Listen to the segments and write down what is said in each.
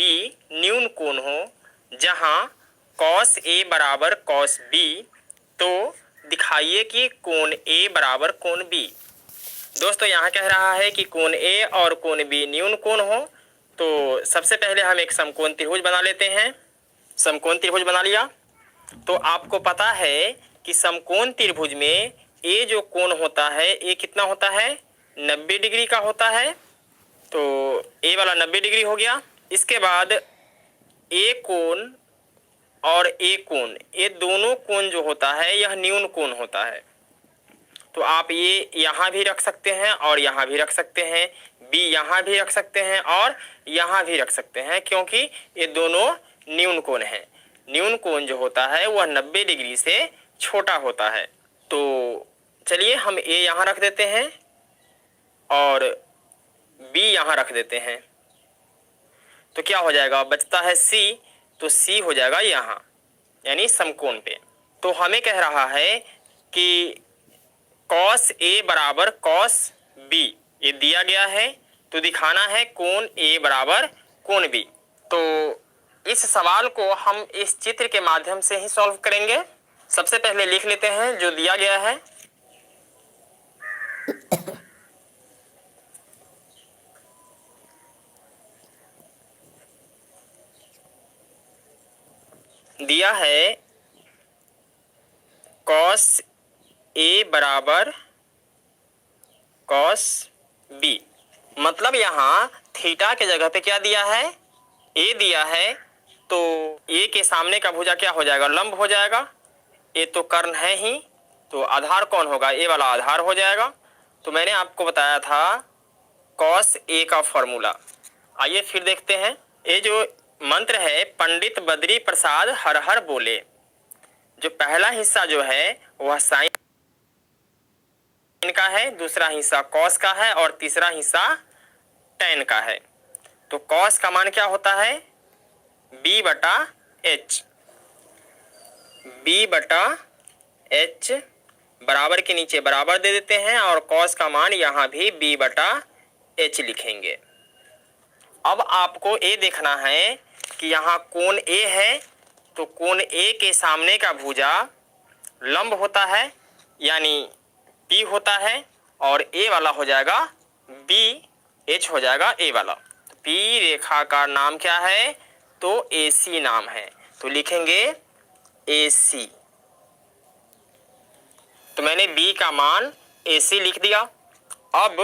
B न्यून कोण हो जहां कॉस ए बराबर कॉस बी, तो दिखाइए कि कोण ए बराबर कोण बी। दोस्तों यहाँ कह रहा है कि कोण ए और कोण बी न्यून कोण हो, तो सबसे पहले हम एक समकोण त्रिभुज बना लेते हैं। समकोण त्रिभुज बना लिया तो आपको पता है कि समकोण त्रिभुज में ए जो कोण होता है ए कितना होता है, 90 डिग्री का होता है। तो ए वाला 90 डिग्री हो गया। इसके बाद ए कोण और ए कोण, ये दोनों कोण जो होता है यह न्यून कोण होता है। तो आप ये यहाँ भी रख सकते हैं और यहाँ भी रख सकते हैं, बी यहाँ भी रख सकते हैं और यहाँ भी रख सकते हैं, क्योंकि ये दोनों न्यून कोण हैं। न्यून कोण जो होता है वह 90 डिग्री से छोटा होता है। तो चलिए हम ए यहाँ रख देते हैं और बी यहाँ रख देते हैं, तो क्या हो जाएगा, बचता है सी, तो सी हो जाएगा यहाँ, यानी समकोण पे। तो हमें कह रहा है कि कॉस ए बराबर कॉस बी ये दिया गया है, तो दिखाना है कोण ए बराबर कोण बी। तो इस सवाल को हम इस चित्र के माध्यम से ही सॉल्व करेंगे। सबसे पहले लिख लेते हैं जो दिया गया है। दिया है कॉस ए बराबर कॉस बी, मतलब यहाँ थीटा के जगह पे क्या दिया है, ए दिया है, तो ए के सामने का भुजा क्या हो जाएगा, लंब हो जाएगा। ए तो कर्ण है ही, तो आधार कौन होगा, ए वाला आधार हो जाएगा। तो मैंने आपको बताया था कॉस ए का फॉर्मूला। आइए फिर देखते हैं। ये जो मंत्र है पंडित बद्री प्रसाद हर हर बोले, जो पहला हिस्सा जो है वह साइन का है, दूसरा हिस्सा कॉस का है और तीसरा हिस्सा टेन का है। तो कॉस का मान क्या होता है, b बटा एच, b बटा एच बराबर के नीचे बराबर दे देते हैं और कॉस का मान यहाँ भी b बटा एच लिखेंगे। अब आपको ए देखना है कि यहाँ कोण ए है, तो कोण ए के सामने का भुजा लंब होता है यानी P होता है, और ए वाला हो जाएगा बी, एच हो जाएगा ए वाला। P रेखा का नाम क्या है, तो AC नाम है, तो लिखेंगे AC। तो मैंने B का मान AC लिख दिया। अब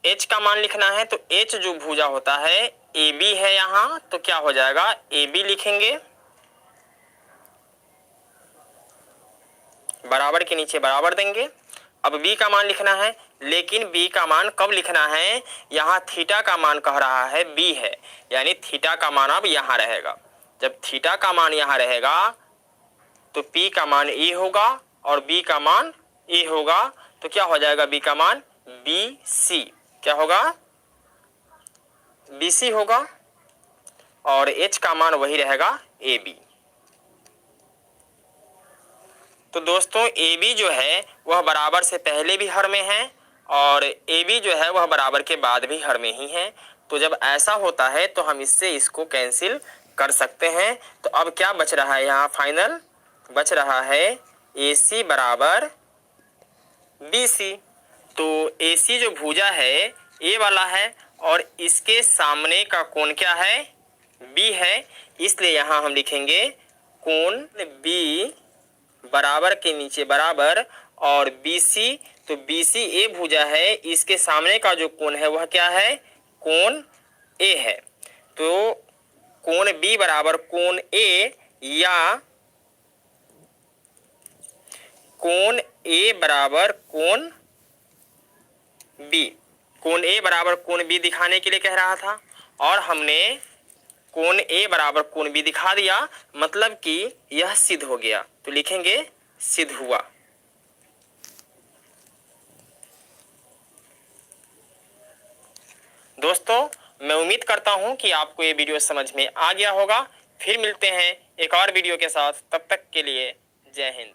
H का मान लिखना है, तो H जो भुजा होता है AB है यहाँ, तो क्या हो जाएगा, AB लिखेंगे, बराबर के नीचे बराबर देंगे। अब B का मान लिखना है, लेकिन B का मान कब लिखना है, यहाँ थीटा का मान कह रहा है B है, यानी थीटा का मान अब यहाँ रहेगा। जब थीटा का मान यहाँ रहेगा तो P का मान E होगा और B का मान A होगा, तो क्या हो जाएगा, B का मान BC, क्या होगा, BC होगा, और H का मान वही रहेगा AB। तो दोस्तों AB जो है वह बराबर से पहले भी हर में है और AB जो है वह बराबर के बाद भी हर में ही है। तो जब ऐसा होता है तो हम इससे इसको कैंसिल कर सकते हैं। तो अब क्या बच रहा है, यहाँ फाइनल बच रहा है AC बराबर BC। तो AC जो भुजा है A वाला है और इसके सामने का कोण क्या है, B है, इसलिए यहाँ हम लिखेंगे कोण B बराबर के नीचे बराबर और BC, तो BC ए भुजा है, इसके सामने का जो कोण है वह क्या है, कोण A है। तो कोण B बराबर कोण A या कोण A बराबर कोण B, कोण A बराबर कोण B दिखाने के लिए कह रहा था और हमने कोण A बराबर कोण B दिखा दिया, मतलब कि यह सिद्ध हो गया। तो लिखेंगे सिद्ध हुआ। दोस्तों मैं उम्मीद करता हूं कि आपको ये वीडियो समझ में आ गया होगा। फिर मिलते हैं एक और वीडियो के साथ, तब तक के लिए जय हिंद।